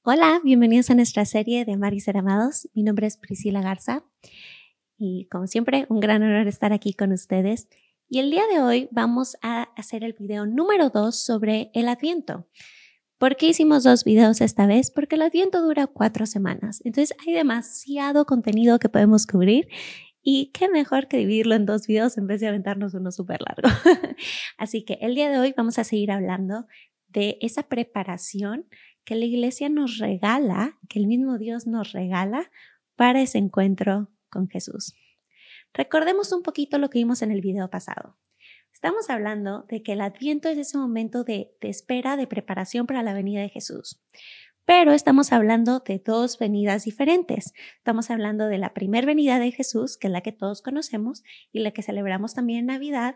Hola, bienvenidos a nuestra serie de Amar y Ser Amados. Mi nombre es Priscila Garza y como siempre un gran honor estar aquí con ustedes. Y el día de hoy vamos a hacer el video número 2 sobre el Adviento. ¿Por qué hicimos 2 videos esta vez? Porque el Adviento dura 4 semanas. Entonces hay demasiado contenido que podemos cubrir y qué mejor que dividirlo en 2 videos en vez de aventarnos uno súper largo. Así que el día de hoy vamos a seguir hablando de esa preparación que la iglesia nos regala, que el mismo Dios nos regala para ese encuentro con Jesús. Recordemos un poquito lo que vimos en el video pasado. Estamos hablando de que el Adviento es ese momento de espera, de preparación para la venida de Jesús. Pero estamos hablando de 2 venidas diferentes. Estamos hablando de la primera venida de Jesús, que es la que todos conocemos y la que celebramos también en Navidad,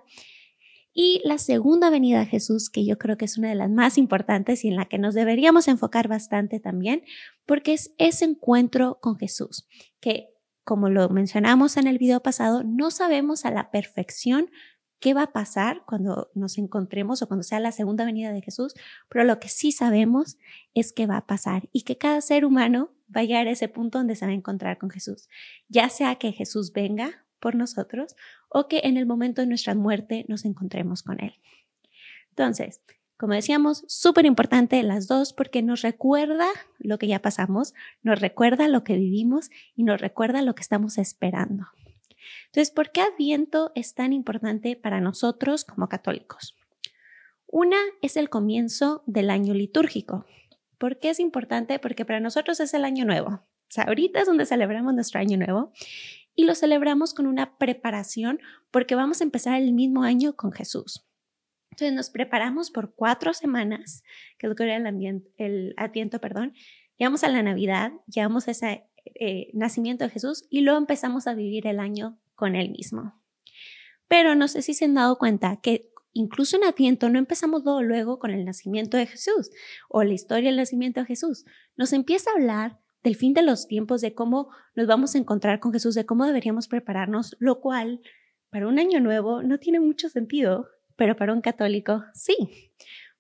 y la segunda venida de Jesús, que yo creo que es una de las más importantes y en la que nos deberíamos enfocar bastante también, porque es ese encuentro con Jesús, que como lo mencionamos en el video pasado, no sabemos a la perfección qué va a pasar cuando nos encontremos o cuando sea la segunda venida de Jesús, pero lo que sí sabemos es que va a pasar y que cada ser humano va a llegar a ese punto donde se va a encontrar con Jesús, ya sea que Jesús venga por nosotros o que en el momento de nuestra muerte nos encontremos con Él. Entonces, como decíamos, súper importante las dos porque nos recuerda lo que ya pasamos, nos recuerda lo que vivimos y nos recuerda lo que estamos esperando. Entonces, ¿por qué Adviento es tan importante para nosotros como católicos? Una es el comienzo del año litúrgico. ¿Por qué es importante? Porque para nosotros es el año nuevo. O sea, ahorita es donde celebramos nuestro año nuevo y lo celebramos con una preparación porque vamos a empezar el mismo año con Jesús. Entonces nos preparamos por 4 semanas, que es lo que era el Adviento, llegamos a la Navidad, llegamos a ese nacimiento de Jesús y luego empezamos a vivir el año con Él mismo. Pero no sé si se han dado cuenta que incluso en Adviento no empezamos luego con el nacimiento de Jesús o la historia del nacimiento de Jesús. Nos empieza a hablar del fin de los tiempos, de cómo nos vamos a encontrar con Jesús, de cómo deberíamos prepararnos, lo cual para un año nuevo no tiene mucho sentido, pero para un católico sí.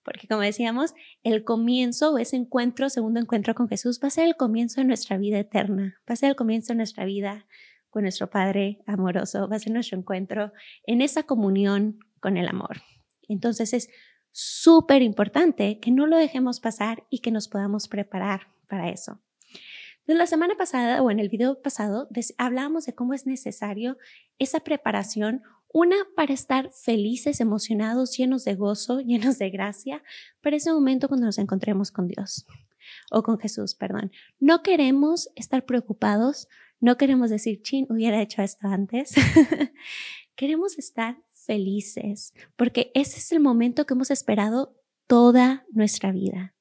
Porque como decíamos, el comienzo o ese encuentro, segundo encuentro con Jesús, va a ser el comienzo de nuestra vida eterna, va a ser el comienzo de nuestra vida con nuestro Padre amoroso, va a ser nuestro encuentro en esa comunión con el amor. Entonces es súper importante que no lo dejemos pasar y que nos podamos preparar para eso. Entonces, la semana pasada o en el video pasado hablábamos de cómo es necesario esa preparación, una para estar felices, emocionados, llenos de gozo, llenos de gracia, para ese momento cuando nos encontremos con Dios o con Jesús, No queremos estar preocupados, no queremos decir, chin, hubiera hecho esto antes. Queremos estar felices porque ese es el momento que hemos esperado toda nuestra vida.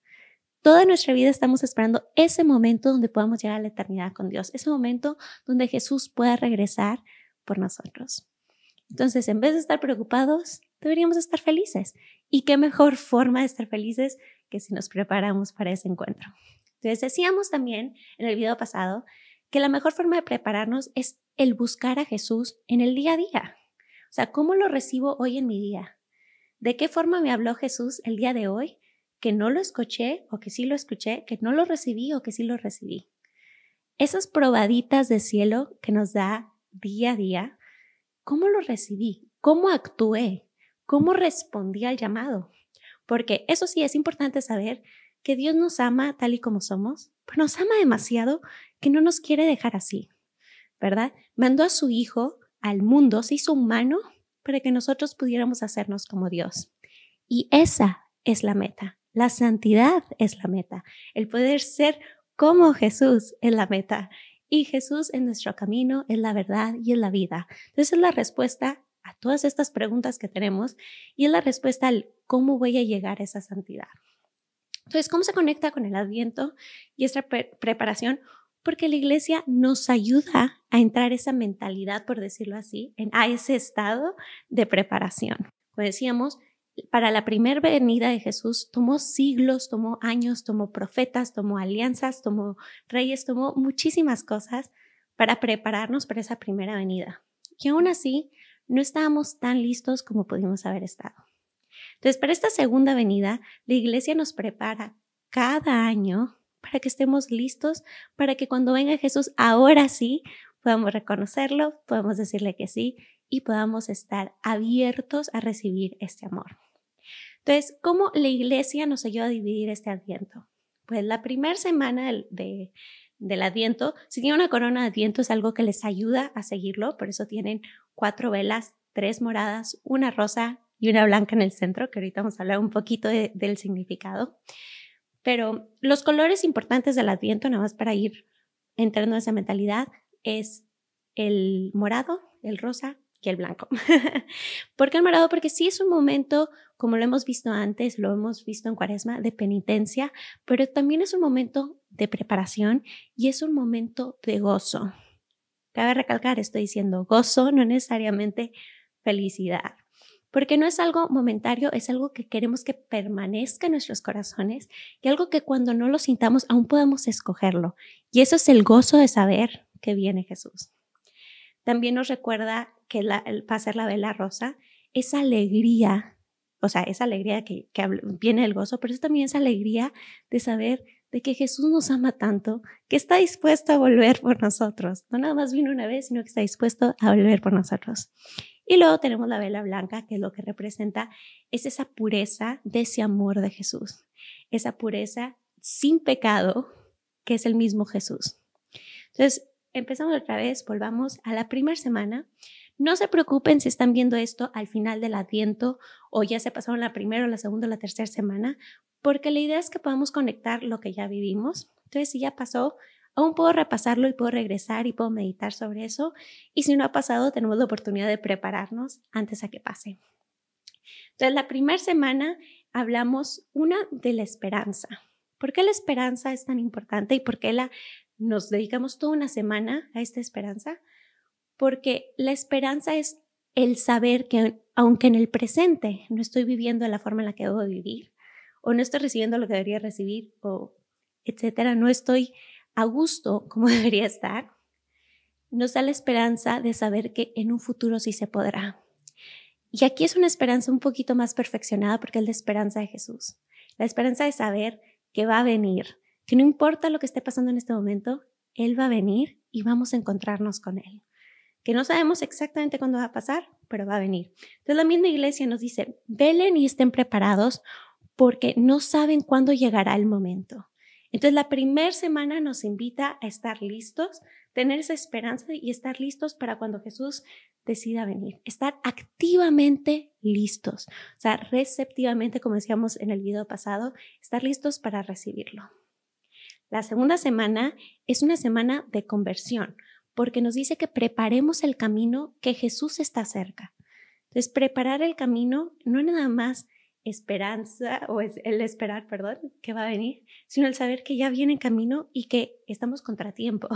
Toda nuestra vida estamos esperando ese momento donde podamos llegar a la eternidad con Dios, ese momento donde Jesús pueda regresar por nosotros. Entonces, en vez de estar preocupados, deberíamos estar felices. ¿Y qué mejor forma de estar felices que si nos preparamos para ese encuentro? Entonces, decíamos también en el video pasado que la mejor forma de prepararnos es el buscar a Jesús en el día a día. O sea, ¿cómo lo recibo hoy en mi día? ¿De qué forma me habló Jesús el día de hoy? Que no lo escuché o que sí lo escuché, que no lo recibí o que sí lo recibí. Esas probaditas de cielo que nos da día a día, ¿cómo lo recibí? ¿Cómo actué? ¿Cómo respondí al llamado? Porque eso sí es importante saber que Dios nos ama tal y como somos, pero nos ama demasiado que no nos quiere dejar así, ¿verdad? Mandó a su Hijo al mundo, se hizo humano para que nosotros pudiéramos hacernos como Dios. Y esa es la meta. La santidad es la meta. El poder ser como Jesús es la meta. Y Jesús en nuestro camino es la verdad y es la vida. Entonces es la respuesta a todas estas preguntas que tenemos y es la respuesta al cómo voy a llegar a esa santidad. Entonces, ¿cómo se conecta con el Adviento y esta preparación? Porque la iglesia nos ayuda a entrar esa mentalidad, por decirlo así, a ese estado de preparación. Como decíamos, para la primera venida de Jesús tomó siglos, tomó años, tomó profetas, tomó alianzas, tomó reyes, tomó muchísimas cosas para prepararnos para esa primera venida. Y aún así, no estábamos tan listos como pudimos haber estado. Entonces, para esta segunda venida, la iglesia nos prepara cada año para que estemos listos, para que cuando venga Jesús, ahora sí, podamos reconocerlo, podamos decirle que sí y podamos estar abiertos a recibir este amor. Entonces, ¿cómo la iglesia nos ayuda a dividir este Adviento? Pues la primera semana del Adviento, si tienen una corona de Adviento es algo que les ayuda a seguirlo, por eso tienen 4 velas, 3 moradas, una rosa y una blanca en el centro, que ahorita vamos a hablar un poquito del significado. Pero los colores importantes del Adviento, nada más para ir entrando en esa mentalidad, es el morado, el rosa y el blanco. ¿Por qué el morado? Porque sí es un momento, como lo hemos visto antes, lo hemos visto en Cuaresma, de penitencia, pero también es un momento de preparación y es un momento de gozo. Cabe recalcar, estoy diciendo gozo, no necesariamente felicidad, porque no es algo momentario, es algo que queremos que permanezca en nuestros corazones y algo que cuando no lo sintamos aún podamos escogerlo. Y eso es el gozo de saber que viene Jesús. También nos recuerda que pasar la vela rosa, esa alegría, o sea, esa alegría que viene del gozo, pero es también esa alegría de saber de que Jesús nos ama tanto, que está dispuesto a volver por nosotros. No nada más vino una vez, sino que está dispuesto a volver por nosotros. Y luego tenemos la vela blanca, que es lo que representa, es esa pureza de ese amor de Jesús, esa pureza sin pecado, que es el mismo Jesús. Entonces, empezamos otra vez, volvamos a la primera semana. No se preocupen si están viendo esto al final del Adviento o ya se pasaron la primera, la segunda o la tercera semana, porque la idea es que podamos conectar lo que ya vivimos. Entonces, si ya pasó, aún puedo repasarlo y puedo regresar y puedo meditar sobre eso. Y si no ha pasado, tenemos la oportunidad de prepararnos antes a que pase. Entonces, la primera semana hablamos de la esperanza. ¿Por qué la esperanza es tan importante y por qué nos dedicamos toda una semana a esta esperanza? Porque la esperanza es el saber que aunque en el presente no estoy viviendo de la forma en la que debo vivir, o no estoy recibiendo lo que debería recibir, o etcétera, no estoy a gusto como debería estar, nos da la esperanza de saber que en un futuro sí se podrá. Y aquí es una esperanza un poquito más perfeccionada porque es la esperanza de Jesús. La esperanza de saber que va a venir, que no importa lo que esté pasando en este momento, Él va a venir y vamos a encontrarnos con Él. Que no sabemos exactamente cuándo va a pasar, pero va a venir. Entonces la misma iglesia nos dice, velen y estén preparados porque no saben cuándo llegará el momento. Entonces la primera semana nos invita a estar listos, tener esa esperanza y estar listos para cuando Jesús decida venir. Estar activamente listos, o sea, receptivamente, como decíamos en el video pasado, estar listos para recibirlo. La segunda semana es una semana de conversión, porque nos dice que preparemos el camino, que Jesús está cerca. Entonces, preparar el camino no es nada más esperanza o es el esperar, que va a venir, sino el saber que ya viene en camino y que estamos contratiempo.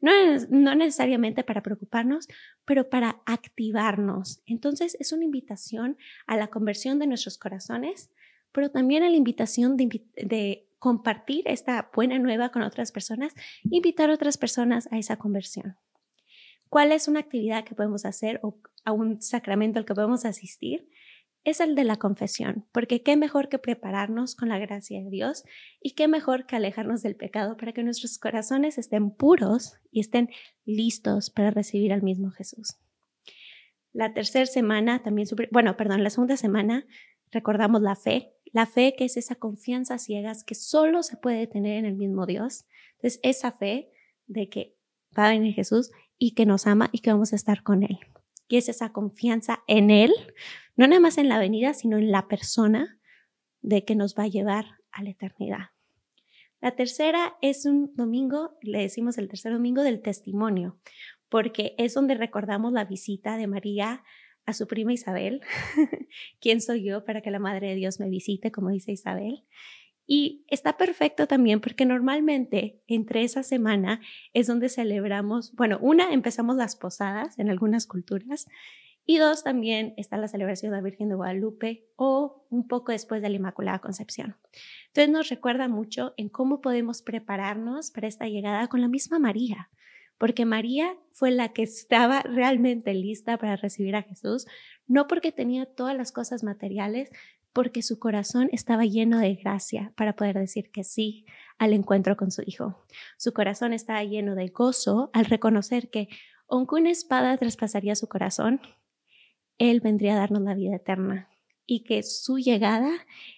No necesariamente para preocuparnos, pero para activarnos. Entonces, es una invitación a la conversión de nuestros corazones, pero también a la invitación de compartir esta buena nueva con otras personas, invitar a otras personas a esa conversión. ¿Cuál es una actividad que podemos hacer o a un sacramento al que podemos asistir? Es el de la confesión, porque qué mejor que prepararnos con la gracia de Dios y qué mejor que alejarnos del pecado para que nuestros corazones estén puros y estén listos para recibir al mismo Jesús. La tercera semana también, la segunda semana recordamos la fe que es esa confianza a ciegas que solo se puede tener en el mismo Dios. Entonces, esa fe de que va a venir Jesús y que nos ama y que vamos a estar con Él. Y es esa confianza en Él, no nada más en la venida, sino en la persona de que nos va a llevar a la eternidad. La tercera es un domingo, le decimos el tercer domingo del testimonio, porque es donde recordamos la visita de María a su prima Isabel. ¿Quién soy yo para que la Madre de Dios me visite, como dice Isabel? Y está perfecto también porque normalmente entre esa semana es donde celebramos, empezamos las posadas en algunas culturas y 2, también está la celebración de la Virgen de Guadalupe o un poco después de la Inmaculada Concepción. Entonces nos recuerda mucho en cómo podemos prepararnos para esta llegada con la misma María, porque María fue la que estaba realmente lista para recibir a Jesús, no porque tenía todas las cosas materiales, porque su corazón estaba lleno de gracia para poder decir que sí al encuentro con su hijo. Su corazón estaba lleno de gozo al reconocer que, aunque una espada traspasaría su corazón, Él vendría a darnos la vida eterna y que su llegada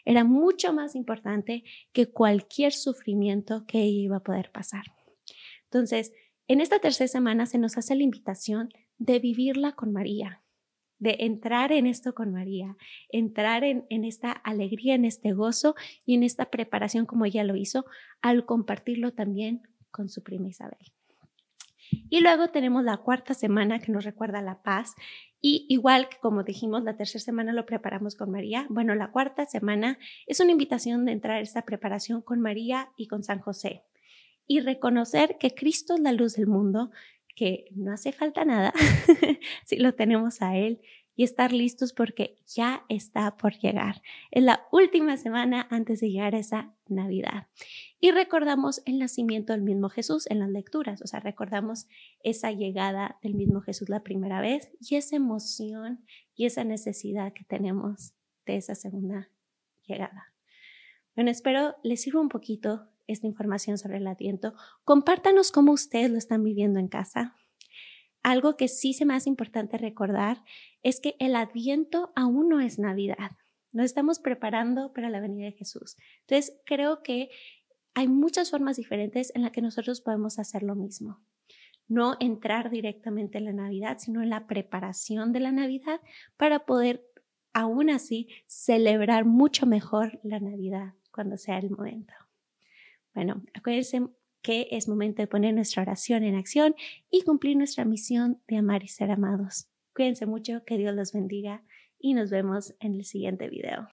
era mucho más importante que cualquier sufrimiento que ella iba a poder pasar. Entonces, en esta tercera semana se nos hace la invitación de vivirla con María, de entrar en esto con María, entrar en esta alegría, en este gozo y en esta preparación como ella lo hizo al compartirlo también con su prima Isabel. Y luego tenemos la cuarta semana que nos recuerda la paz y igual que como dijimos, la tercera semana lo preparamos con María. Bueno, la cuarta semana es una invitación de entrar a esta preparación con María y con San José y reconocer que Cristo es la luz del mundo, que no hace falta nada si lo tenemos a Él y estar listos porque ya está por llegar. Es la última semana antes de llegar a esa Navidad. Y recordamos el nacimiento del mismo Jesús en las lecturas, o sea, recordamos esa llegada del mismo Jesús la primera vez y esa emoción y esa necesidad que tenemos de esa segunda llegada. Bueno, espero les sirva un poquito esta información sobre el Adviento. Compártanos cómo ustedes lo están viviendo en casa. Algo que sí se me hace importante recordar es que el Adviento aún no es Navidad. Nos estamos preparando para la venida de Jesús. Entonces, creo que hay muchas formas diferentes en las que nosotros podemos hacer lo mismo. No entrar directamente en la Navidad, sino en la preparación de la Navidad para poder, aún así, celebrar mucho mejor la Navidad cuando sea el momento. Bueno, acuérdense que es momento de poner nuestra oración en acción y cumplir nuestra misión de amar y ser amados. Cuídense mucho, que Dios los bendiga y nos vemos en el siguiente video.